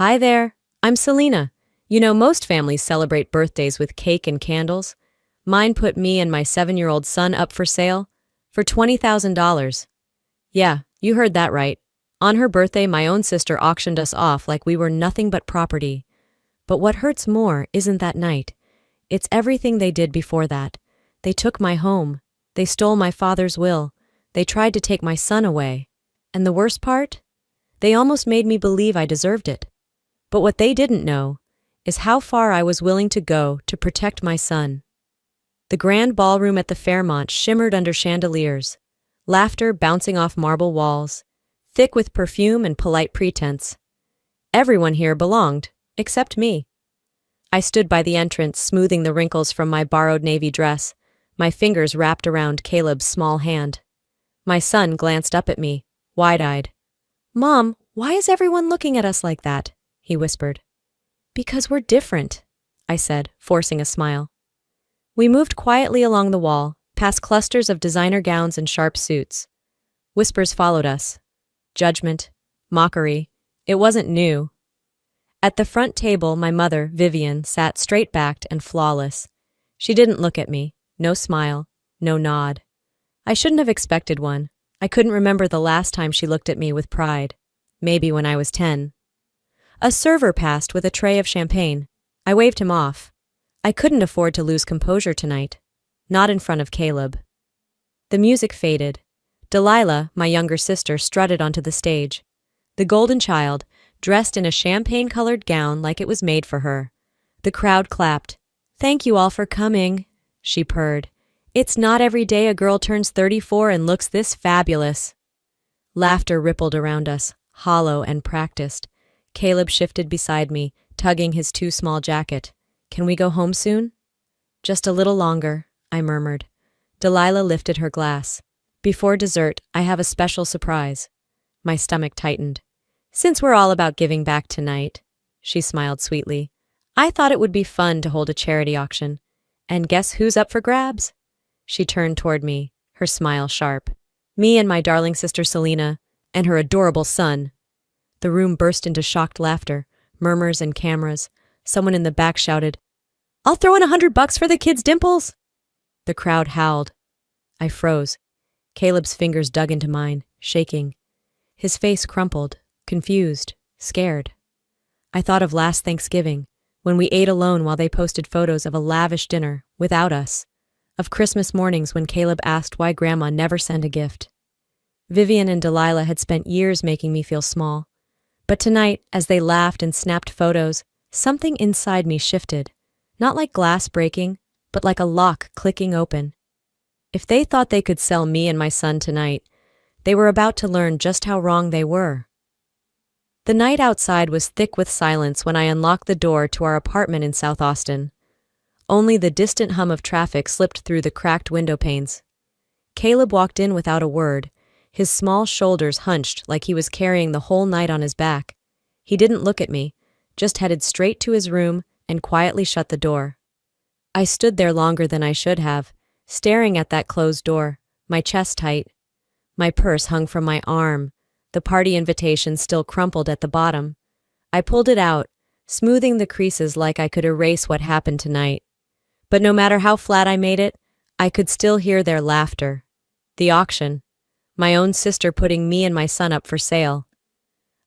Hi there, I'm Selena. You know, most families celebrate birthdays with cake and candles. Mine put me and my 7-year-old son up for sale for $20,000. Yeah, you heard that right. On her birthday, my own sister auctioned us off like we were nothing but property. But what hurts more isn't that night. It's everything they did before that. They took my home. They stole my father's will. They tried to take my son away. And the worst part? They almost made me believe I deserved it. But what they didn't know is how far I was willing to go to protect my son. The grand ballroom at the Fairmont shimmered under chandeliers, laughter bouncing off marble walls, thick with perfume and polite pretense. Everyone here belonged, except me. I stood by the entrance, smoothing the wrinkles from my borrowed navy dress, my fingers wrapped around Caleb's small hand. My son glanced up at me, wide-eyed. "Mom, why is everyone looking at us like that?" he whispered. "Because we're different," I said, forcing a smile. We moved quietly along the wall, past clusters of designer gowns and sharp suits. Whispers followed us. Judgment, mockery. It wasn't new. At the front table, my mother, Vivian, sat straight-backed and flawless. She didn't look at me. No smile, no nod. I shouldn't have expected one. I couldn't remember the last time she looked at me with pride. Maybe when I was 10. A server passed with a tray of champagne. I waved him off. I couldn't afford to lose composure tonight. Not in front of Caleb. The music faded. Delilah, my younger sister, strutted onto the stage. The golden child, dressed in a champagne-colored gown like it was made for her. The crowd clapped. "Thank you all for coming," she purred. "It's not every day a girl turns 34 and looks this fabulous." Laughter rippled around us, hollow and practiced. Caleb shifted beside me, tugging his too small jacket. "Can we go home soon?" "Just a little longer," I murmured. Delilah lifted her glass. "Before dessert, I have a special surprise." My stomach tightened. "Since we're all about giving back tonight," she smiled sweetly, "I thought it would be fun to hold a charity auction. And guess who's up for grabs?" She turned toward me, her smile sharp. "Me and my darling sister Selena, and her adorable son." The room burst into shocked laughter, murmurs and cameras. Someone in the back shouted, "I'll throw in $100 for the kid's dimples!" The crowd howled. I froze. Caleb's fingers dug into mine, shaking. His face crumpled, confused, scared. I thought of last Thanksgiving, when we ate alone while they posted photos of a lavish dinner, without us. Of Christmas mornings when Caleb asked why Grandma never sent a gift. Vivian and Delilah had spent years making me feel small. But tonight, as they laughed and snapped photos, something inside me shifted. Not like glass breaking, but like a lock clicking open. If they thought they could sell me and my son tonight, they were about to learn just how wrong they were. The night outside was thick with silence when I unlocked the door to our apartment in South Austin. Only the distant hum of traffic slipped through the cracked window panes. Caleb walked in without a word, his small shoulders hunched like he was carrying the whole night on his back. He didn't look at me, just headed straight to his room and quietly shut the door. I stood there longer than I should have, staring at that closed door, my chest tight. My purse hung from my arm, the party invitation still crumpled at the bottom. I pulled it out, smoothing the creases like I could erase what happened tonight. But no matter how flat I made it, I could still hear their laughter. The auction. My own sister putting me and my son up for sale.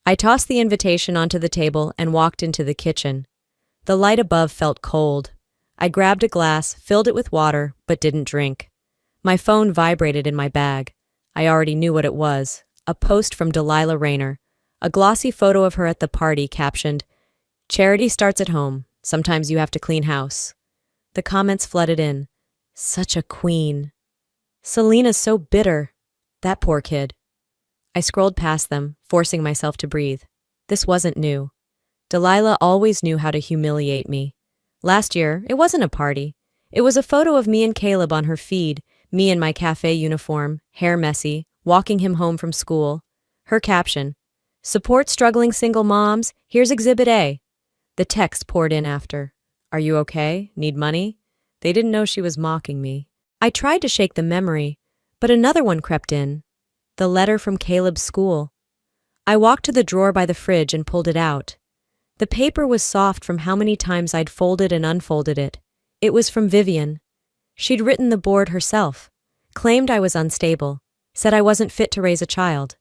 I tossed the invitation onto the table and walked into the kitchen. The light above felt cold. I grabbed a glass, filled it with water, but didn't drink. My phone vibrated in my bag. I already knew what it was. A post from Delilah Rayner. A glossy photo of her at the party captioned, "Charity starts at home. Sometimes you have to clean house." The comments flooded in. "Such a queen." "Selena's so bitter." "That poor kid." I scrolled past them, forcing myself to breathe. This wasn't new. Delilah always knew how to humiliate me. Last year, it wasn't a party. It was a photo of me and Caleb on her feed, me in my cafe uniform, hair messy, walking him home from school. Her caption, "Support struggling single moms, here's Exhibit A." The text poured in after, "Are you okay? Need money?" They didn't know she was mocking me. I tried to shake the memory, but another one crept in. The letter from Caleb's school. I walked to the drawer by the fridge and pulled it out. The paper was soft from how many times I'd folded and unfolded it. It was from Vivian. She'd written the board herself, claimed I was unstable, said I wasn't fit to raise a child.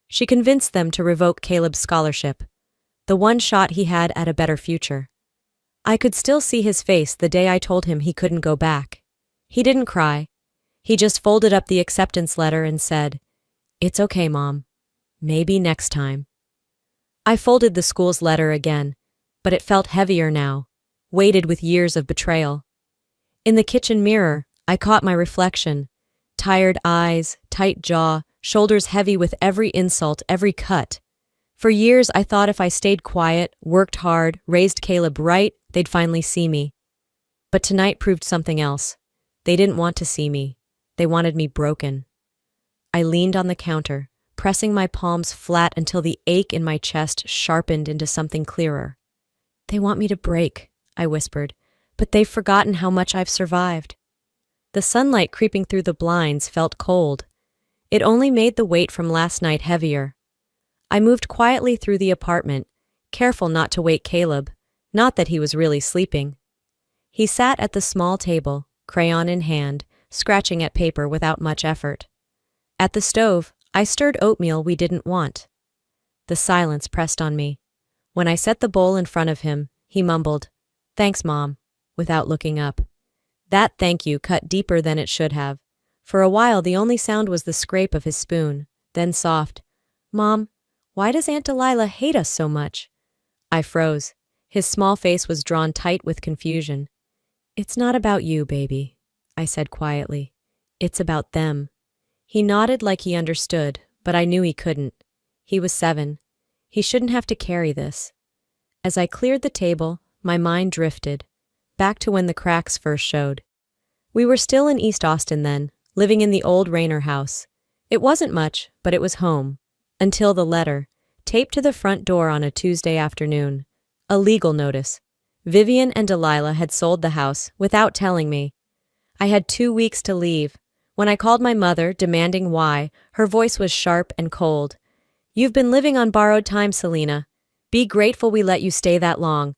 She convinced them to revoke Caleb's scholarship, the one shot he had at a better future. I could still see his face the day I told him he couldn't go back. He didn't cry. He just folded up the acceptance letter and said, "It's okay, Mom. Maybe next time." I folded the school's letter again, but it felt heavier now, weighted with years of betrayal. In the kitchen mirror, I caught my reflection. Tired eyes, tight jaw, shoulders heavy with every insult, every cut. For years, I thought if I stayed quiet, worked hard, raised Caleb right, they'd finally see me. But tonight proved something else. They didn't want to see me. They wanted me broken. I leaned on the counter, pressing my palms flat until the ache in my chest sharpened into something clearer. "They want me to break," I whispered, "but they've forgotten how much I've survived." The sunlight creeping through the blinds felt cold. It only made the weight from last night heavier. I moved quietly through the apartment, careful not to wake Caleb, not that he was really sleeping. He sat at the small table, crayon in hand, scratching at paper without much effort. At the stove, I stirred oatmeal we didn't want. The silence pressed on me. When I set the bowl in front of him, he mumbled, "Thanks, Mom," without looking up. That thank you cut deeper than it should have. For a while, the only sound was the scrape of his spoon, then soft, "Mom, why does Aunt Delilah hate us so much?" I froze. His small face was drawn tight with confusion. "It's not about you, baby," I said quietly. "It's about them." He nodded like he understood, but I knew he couldn't. He was 7. He shouldn't have to carry this. As I cleared the table, my mind drifted, back to when the cracks first showed. We were still in East Austin then, living in the old Rayner house. It wasn't much, but it was home. Until the letter, taped to the front door on a Tuesday afternoon. A legal notice. Vivian and Delilah had sold the house without telling me. I had 2 weeks to leave. When I called my mother, demanding why, her voice was sharp and cold. "You've been living on borrowed time, Selena. Be grateful we let you stay that long."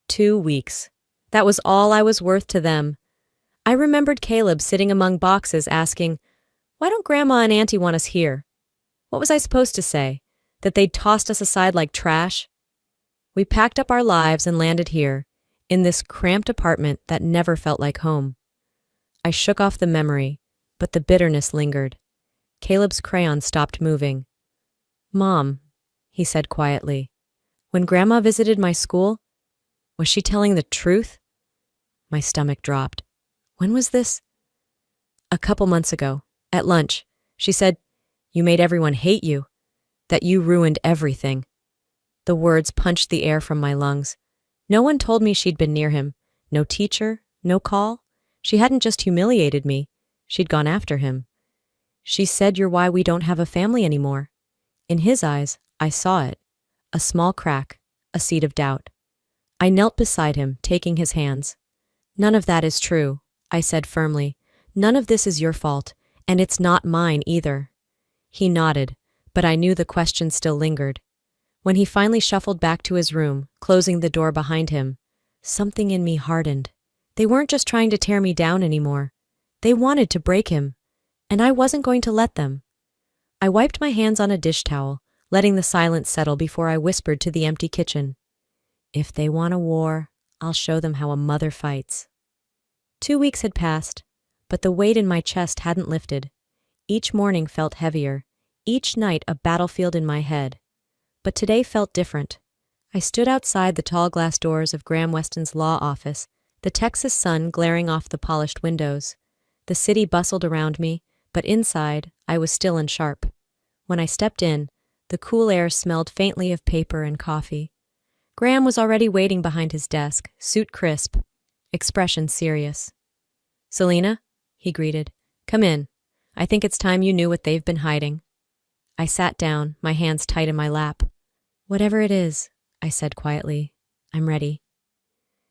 2 weeks. That was all I was worth to them. I remembered Caleb sitting among boxes asking, "Why don't Grandma and Auntie want us here?" What was I supposed to say? That they'd tossed us aside like trash? We packed up our lives and landed here, in this cramped apartment that never felt like home. I shook off the memory, but the bitterness lingered. Caleb's crayon stopped moving. "Mom," he said quietly, "when Grandma visited my school, was she telling the truth?" My stomach dropped. When was this? "A couple months ago, at lunch. She said, you made everyone hate you, that you ruined everything." The words punched the air from my lungs. No one told me she'd been near him. No teacher, no call. She hadn't just humiliated me. She'd gone after him. "She said you're why we don't have a family anymore." In his eyes, I saw it. A small crack, a seed of doubt. I knelt beside him, taking his hands. "None of that is true," I said firmly. "None of this is your fault, and it's not mine either." He nodded, but I knew the question still lingered. When he finally shuffled back to his room, closing the door behind him, something in me hardened. They weren't just trying to tear me down anymore. They wanted to break him, and I wasn't going to let them. I wiped my hands on a dish towel, letting the silence settle before I whispered to the empty kitchen. "If they want a war, I'll show them how a mother fights." 2 weeks had passed, but the weight in my chest hadn't lifted. Each morning felt heavier, each night a battlefield in my head. But today felt different. I stood outside the tall glass doors of Graham Weston's law office, the Texas sun glaring off the polished windows. The city bustled around me, but inside, I was still and sharp. When I stepped in, the cool air smelled faintly of paper and coffee. Graham was already waiting behind his desk, suit crisp, expression serious. "Selena," he greeted, "come in. I think it's time you knew what they've been hiding." I sat down, my hands tight in my lap. "Whatever it is," I said quietly, "I'm ready."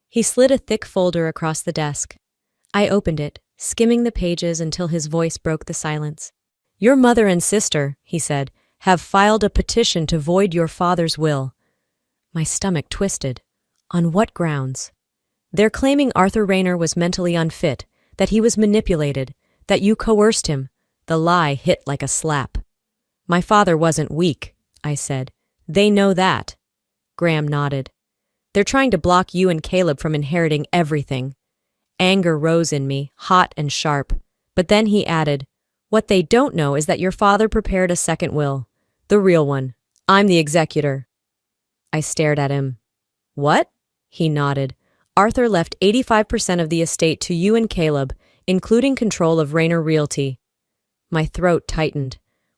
He slid a thick folder across the desk. I opened it, skimming the pages until his voice broke the silence. "Your mother and sister," he said, "have filed a petition to void your father's will." My stomach twisted. On what grounds? They're claiming Arthur Rayner was mentally unfit, that he was manipulated, that you coerced him. The lie hit like a slap. My father wasn't weak, I said. They know that. Graham nodded. They're trying to block you and Caleb from inheriting everything. Anger rose in me, hot and sharp. But then he added, what they don't know is that your father prepared a second will. The real one. I'm the executor. I stared at him. What? He nodded. Arthur left 85% of the estate to you and Caleb, including control of Rayner Realty. My throat tightened.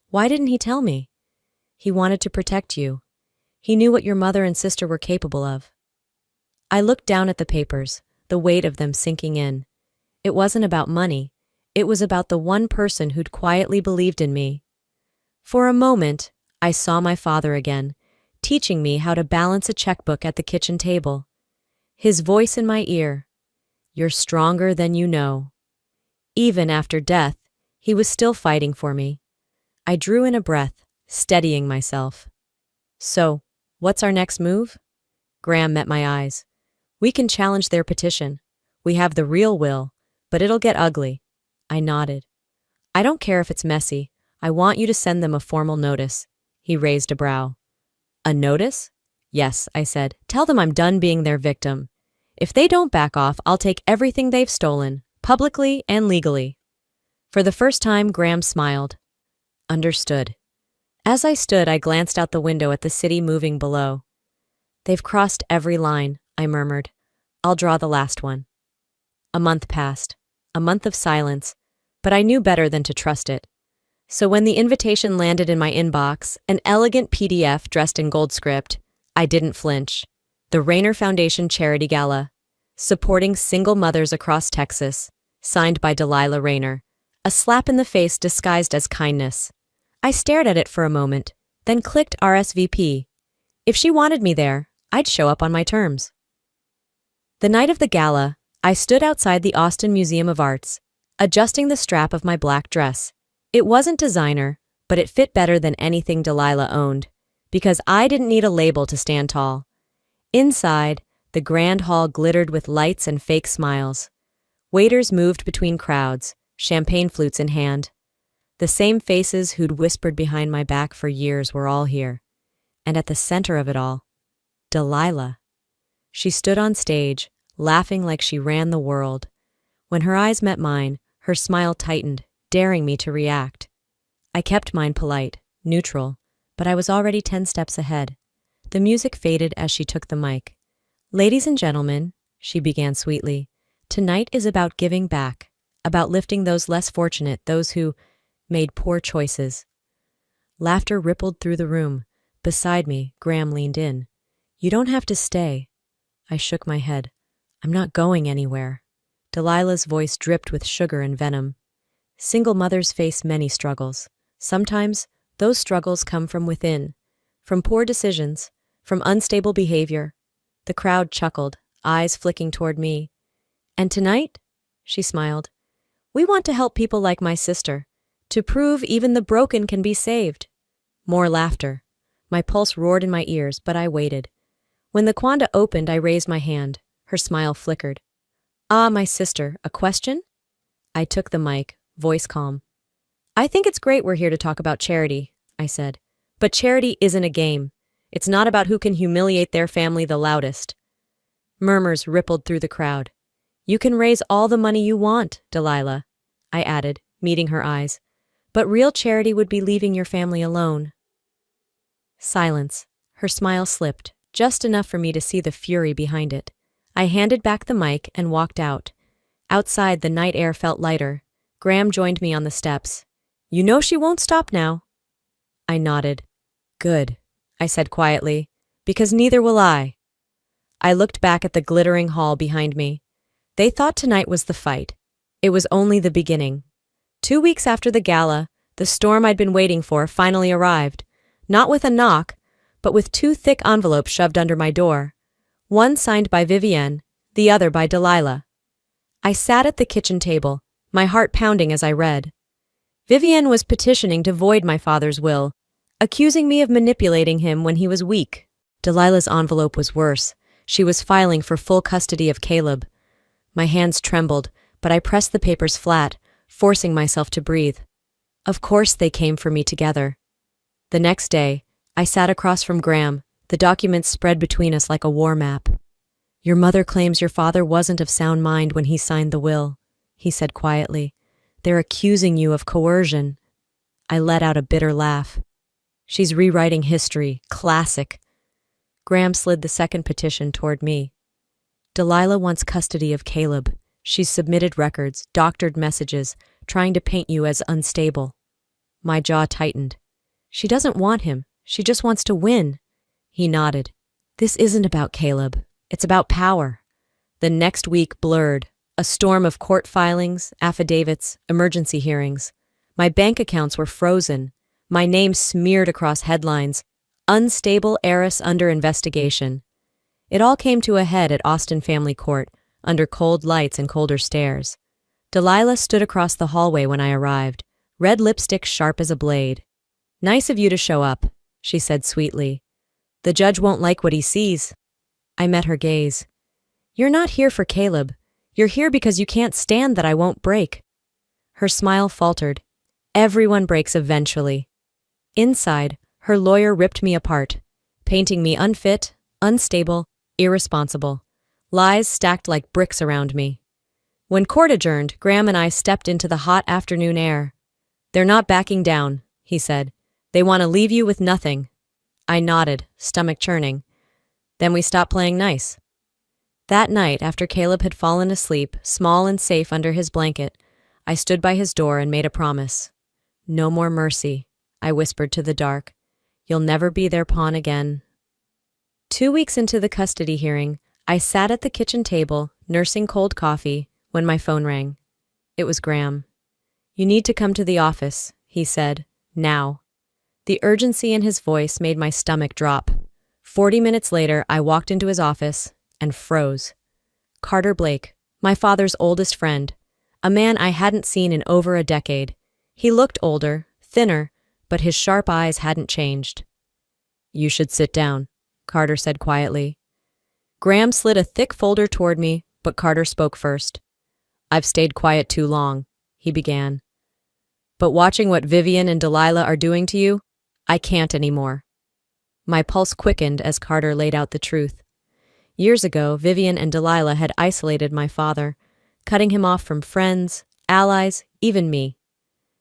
Why didn't he tell me? He wanted to protect you. He knew what your mother and sister were capable of. I looked down at the papers, the weight of them sinking in. It wasn't about money. It was about the one person who'd quietly believed in me. For a moment, I saw my father again, teaching me how to balance a checkbook at the kitchen table. His voice in my ear. You're stronger than you know. Even after death, he was still fighting for me. I drew in a breath, steadying myself. So, what's our next move? Graham met my eyes. We can challenge their petition. We have the real will, but it'll get ugly. I nodded. I don't care if it's messy. I want you to send them a formal notice. He raised a brow. A notice? Yes, I said. Tell them I'm done being their victim. If they don't back off, I'll take everything they've stolen, publicly and legally. For the first time, Graham smiled. Understood. As I stood, I glanced out the window at the city moving below. They've crossed every line, I murmured. I'll draw the last one. A month passed. A month of silence, but I knew better than to trust it. So when the invitation landed in my inbox, an elegant PDF dressed in gold script, I didn't flinch. The Rayner Foundation Charity Gala, supporting single mothers across Texas, signed by Delilah Rayner, a slap in the face disguised as kindness. I stared at it for a moment, then clicked RSVP. If she wanted me there, I'd show up on my terms. The night of the gala, I stood outside the Austin Museum of Arts, adjusting the strap of my black dress. It wasn't designer, but it fit better than anything Delilah owned, because I didn't need a label to stand tall. Inside, the grand hall glittered with lights and fake smiles. Waiters moved between crowds, champagne flutes in hand. The same faces who'd whispered behind my back for years were all here. And at the center of it all, Delilah. She stood on stage, laughing like she ran the world. When her eyes met mine, her smile tightened, daring me to react. I kept mine polite, neutral, but I was already 10 steps ahead. The music faded as she took the mic. Ladies and gentlemen, she began sweetly, tonight is about giving back, about lifting those less fortunate, those who made poor choices. Laughter rippled through the room. Beside me, Graham leaned in. You don't have to stay. I shook my head. I'm not going anywhere. Delilah's voice dripped with sugar and venom. Single mothers face many struggles. Sometimes, those struggles come from within, from poor decisions, from unstable behavior. The crowd chuckled, eyes flicking toward me. And tonight, she smiled, we want to help people like my sister, to prove even the broken can be saved. More laughter. My pulse roared in my ears, but I waited. When the Kwanda opened, I raised my hand. Her smile flickered. Ah, my sister, a question? I took the mic, voice calm. I think it's great we're here to talk about charity, I said. But charity isn't a game. It's not about who can humiliate their family the loudest. Murmurs rippled through the crowd. You can raise all the money you want, Delilah, I added, meeting her eyes. But real charity would be leaving your family alone. Silence. Her smile slipped, just enough for me to see the fury behind it. I handed back the mic and walked out. Outside, the night air felt lighter. Graham joined me on the steps. You know she won't stop now. I nodded. Good, I said quietly, because neither will I. I looked back at the glittering hall behind me. They thought tonight was the fight. It was only the beginning. 2 weeks after the gala, the storm I'd been waiting for finally arrived. Not with a knock, but with 2 thick envelopes shoved under my door. One signed by Vivienne, the other by Delilah. I sat at the kitchen table, my heart pounding as I read. Vivienne was petitioning to void my father's will, accusing me of manipulating him when he was weak. Delilah's envelope was worse. She was filing for full custody of Caleb. My hands trembled, but I pressed the papers flat, forcing myself to breathe. Of course they came for me together. The next day, I sat across from Graham, the documents spread between us like a war map. "Your mother claims your father wasn't of sound mind when he signed the will," he said quietly. "They're accusing you of coercion." I let out a bitter laugh. "She's rewriting history. Classic." Graham slid the second petition toward me. "Delilah wants custody of Caleb. She's submitted records, doctored messages, trying to paint you as unstable." My jaw tightened. "She doesn't want him. She just wants to win." He nodded. "This isn't about Caleb. It's about power." The next week blurred. A storm of court filings, affidavits, emergency hearings. My bank accounts were frozen. My name smeared across headlines. "Unstable heiress under investigation." It all came to a head at Austin Family Court, under cold lights and colder stares. Delilah stood across the hallway when I arrived, red lipstick sharp as a blade. "Nice of you to show up," she said sweetly. "The judge won't like what he sees." I met her gaze. "You're not here for Caleb. You're here because you can't stand that I won't break." Her smile faltered. "Everyone breaks eventually." Inside, her lawyer ripped me apart, painting me unfit, unstable, irresponsible. Lies stacked like bricks around me. When court adjourned, Graham and I stepped into the hot afternoon air. "They're not backing down," he said. "They want to leave you with nothing." I nodded, stomach churning. Then we stopped playing nice. That night, after Caleb had fallen asleep, small and safe under his blanket, I stood by his door and made a promise. "No more mercy," I whispered to the dark. "You'll never be their pawn again." 2 weeks into the custody hearing, I sat at the kitchen table, nursing cold coffee, when my phone rang. It was Graham. "You need to come to the office," he said, "now." The urgency in his voice made my stomach drop. 40 minutes later, I walked into his office and froze. Carter Blake, my father's oldest friend, a man I hadn't seen in over a decade. He looked older, thinner, but his sharp eyes hadn't changed. "You should sit down," Carter said quietly. Graham slid a thick folder toward me, but Carter spoke first. "I've stayed quiet too long," he began. "But watching what Vivian and Delilah are doing to you, I can't anymore." My pulse quickened as Carter laid out the truth. Years ago, Vivian and Delilah had isolated my father, cutting him off from friends, allies, even me.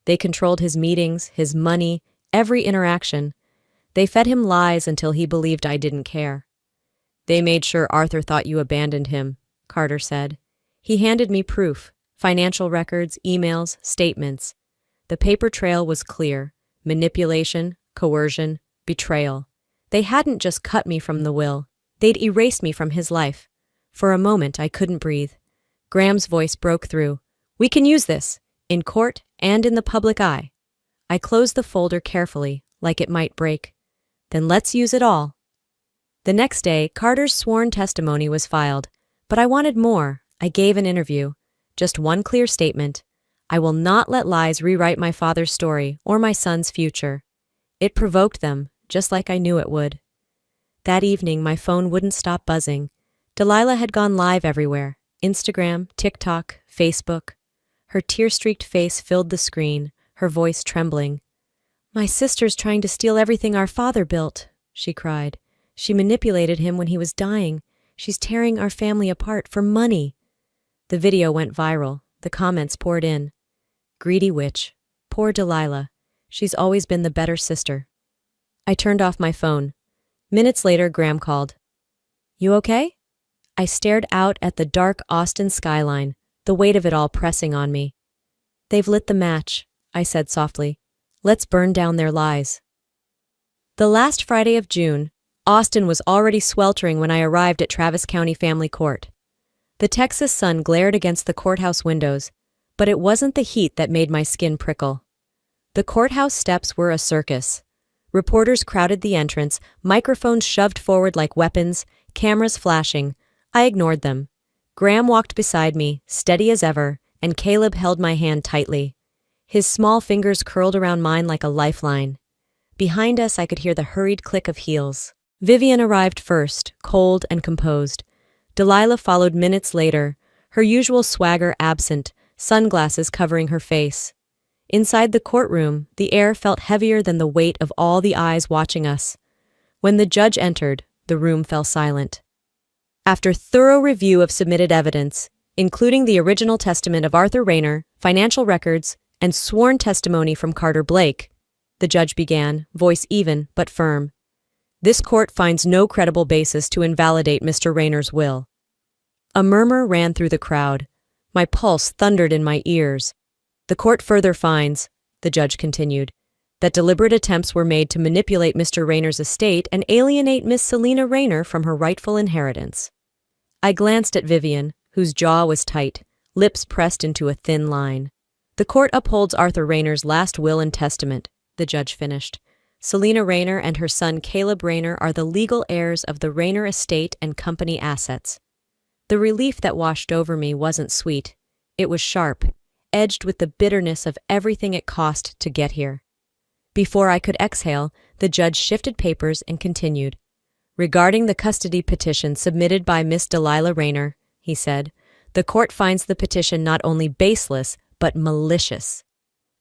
They controlled his meetings, his money, every interaction. They fed him lies until he believed I didn't care. "They made sure Arthur thought you abandoned him," Carter said. He handed me proof, financial records, emails, statements. The paper trail was clear: manipulation, coercion, betrayal. They hadn't just cut me from the will. They'd erased me from his life. For a moment, I couldn't breathe. Graham's voice broke through. "We can use this, in court and in the public eye." I closed the folder carefully, like it might break. "Then let's use it all." The next day, Carter's sworn testimony was filed, but I wanted more. I gave an interview. Just one clear statement: I will not let lies rewrite my father's story or my son's future. It provoked them, just like I knew it would. That evening, my phone wouldn't stop buzzing. Delilah had gone live everywhere: Instagram, TikTok, Facebook. Her tear-streaked face filled the screen, her voice trembling. "My sister's trying to steal everything our father built," she cried. "She manipulated him when he was dying. She's tearing our family apart for money." The video went viral. The comments poured in. "Greedy witch. Poor Delilah. She's always been the better sister." I turned off my phone. Minutes later, Graham called. "You okay?" I stared out at the dark Austin skyline, the weight of it all pressing on me. "They've lit the match," I said softly. "Let's burn down their lies." The last Friday of June, Austin was already sweltering when I arrived at Travis County Family Court. The Texas sun glared against the courthouse windows, but it wasn't the heat that made my skin prickle. The courthouse steps were a circus. Reporters crowded the entrance, microphones shoved forward like weapons, cameras flashing. I ignored them. Graham walked beside me, steady as ever, and Caleb held my hand tightly. His small fingers curled around mine like a lifeline. Behind us, I could hear the hurried click of heels. Vivian arrived first, cold and composed. Delilah followed minutes later, her usual swagger absent, sunglasses covering her face. Inside the courtroom, the air felt heavier than the weight of all the eyes watching us. When the judge entered, the room fell silent. After thorough review of submitted evidence, including the original testament of Arthur Rayner, financial records, and sworn testimony from Carter Blake, the judge began, voice even but firm. This court finds no credible basis to invalidate Mr. Rayner's will. A murmur ran through the crowd. My pulse thundered in my ears. The court further finds, the judge continued, that deliberate attempts were made to manipulate Mr. Rayner's estate and alienate Miss Selina Rayner from her rightful inheritance. I glanced at Vivian, whose jaw was tight, lips pressed into a thin line. The court upholds Arthur Rayner's last will and testament, the judge finished. Selina Rayner and her son Caleb Rayner are the legal heirs of the Rayner estate and company assets. The relief that washed over me wasn't sweet. It was sharp, edged with the bitterness of everything it cost to get here. Before I could exhale, the judge shifted papers and continued. Regarding the custody petition submitted by Miss Delilah Rayner, he said, the court finds the petition not only baseless, but malicious.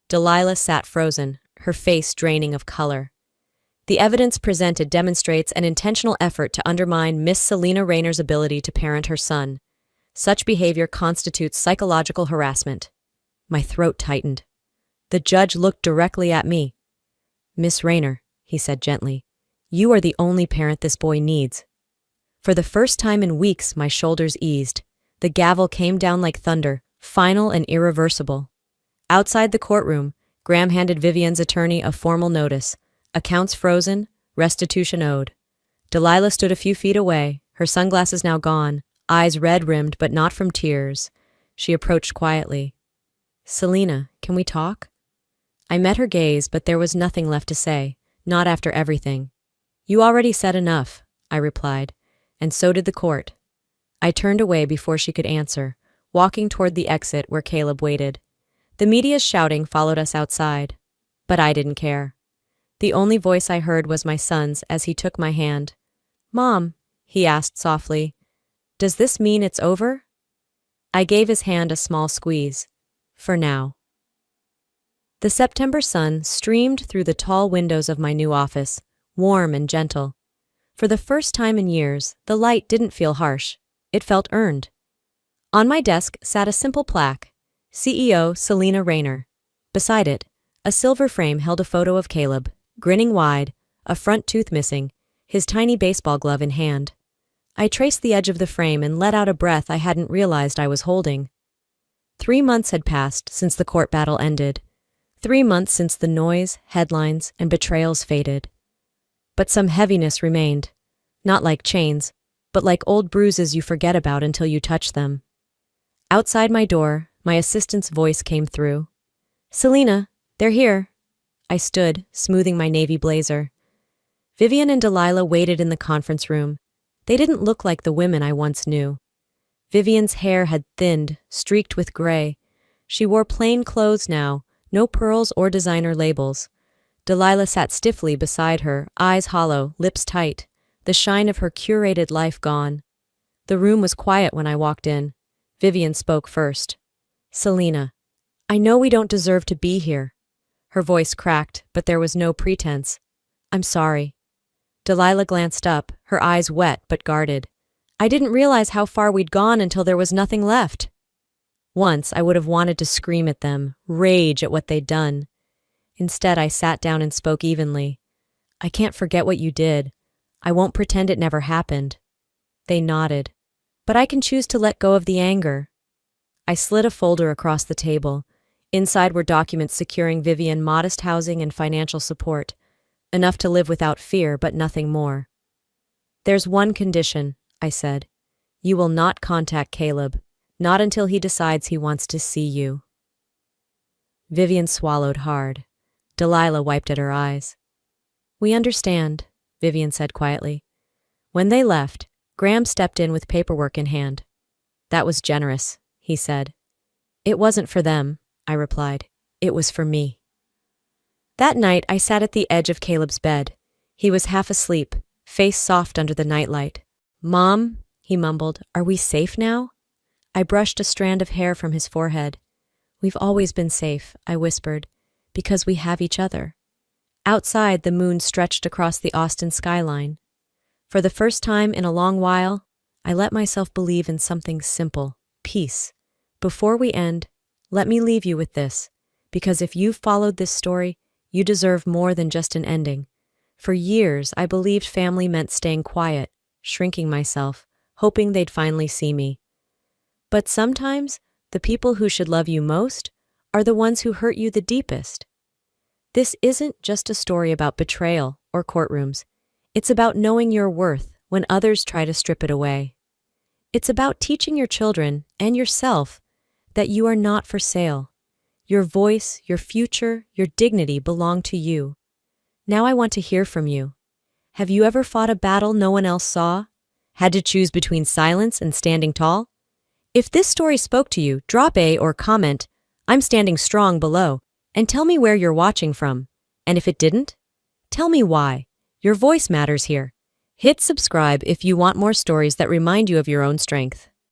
Delilah sat frozen, her face draining of color. The evidence presented demonstrates an intentional effort to undermine Miss Selina Rayner's ability to parent her son. Such behavior constitutes psychological harassment. My throat tightened. The judge looked directly at me. Miss Rayner, he said gently, you are the only parent this boy needs. For the first time in weeks, my shoulders eased. The gavel came down like thunder, final and irreversible. Outside the courtroom, Graham handed Vivian's attorney a formal notice. Accounts frozen, restitution owed. Delilah stood a few feet away, her sunglasses now gone, eyes red-rimmed but not from tears. She approached quietly. Selina, can we talk? I met her gaze, but there was nothing left to say, not after everything. You already said enough, I replied, and so did the court. I turned away before she could answer, walking toward the exit where Caleb waited. The media's shouting followed us outside, but I didn't care. The only voice I heard was my son's as he took my hand. Mom, he asked softly, does this mean it's over? I gave his hand a small squeeze. For now. The September sun streamed through the tall windows of my new office, warm and gentle. For the first time in years, the light didn't feel harsh. It felt earned. On my desk sat a simple plaque, CEO Selina Rayner. Beside it, a silver frame held a photo of Caleb, grinning wide, a front tooth missing, his tiny baseball glove in hand. I traced the edge of the frame and let out a breath I hadn't realized I was holding. 3 months had passed since the court battle ended. 3 months since the noise, headlines, and betrayals faded. But some heaviness remained, not like chains, but like old bruises you forget about until you touch them. Outside my door, my assistant's voice came through. Selina, they're here. I stood, smoothing my navy blazer. Vivian and Delilah waited in the conference room. They didn't look like the women I once knew. Vivian's hair had thinned, streaked with gray. She wore plain clothes now, no pearls or designer labels. Delilah sat stiffly beside her, eyes hollow, lips tight, the shine of her curated life gone. The room was quiet when I walked in. Vivian spoke first. Selina, I know we don't deserve to be here. Her voice cracked, but there was no pretense. I'm sorry. Delilah glanced up, her eyes wet but guarded. I didn't realize how far we'd gone until there was nothing left. Once I would have wanted to scream at them, rage at what they'd done. Instead, I sat down and spoke evenly. I can't forget what you did. I won't pretend it never happened. They nodded. But I can choose to let go of the anger. I slid a folder across the table. Inside were documents securing Vivian modest housing and financial support. Enough to live without fear, but nothing more. There's one condition, I said. You will not contact Caleb, not until he decides he wants to see you. Vivian swallowed hard. Delilah wiped at her eyes. We understand, Vivian said quietly. When they left, Graham stepped in with paperwork in hand. That was generous, he said. It wasn't for them, I replied. It was for me. That night, I sat at the edge of Caleb's bed. He was half asleep, face soft under the nightlight. "Mom," he mumbled, "are we safe now?" I brushed a strand of hair from his forehead. "We've always been safe," I whispered, "because we have each other." Outside, the moon stretched across the Austin skyline. For the first time in a long while, I let myself believe in something simple: peace. Before we end, let me leave you with this, because if you've followed this story, you deserve more than just an ending. For years, I believed family meant staying quiet, shrinking myself, hoping they'd finally see me. But sometimes, the people who should love you most are the ones who hurt you the deepest. This isn't just a story about betrayal or courtrooms. It's about knowing your worth when others try to strip it away. It's about teaching your children and yourself that you are not for sale. Your voice, your future, your dignity belong to you. Now I want to hear from you. Have you ever fought a battle no one else saw? Had to choose between silence and standing tall? If this story spoke to you, drop a or comment, "I'm standing strong" below, and tell me where you're watching from. And if it didn't, tell me why. Your voice matters here. Hit subscribe if you want more stories that remind you of your own strength.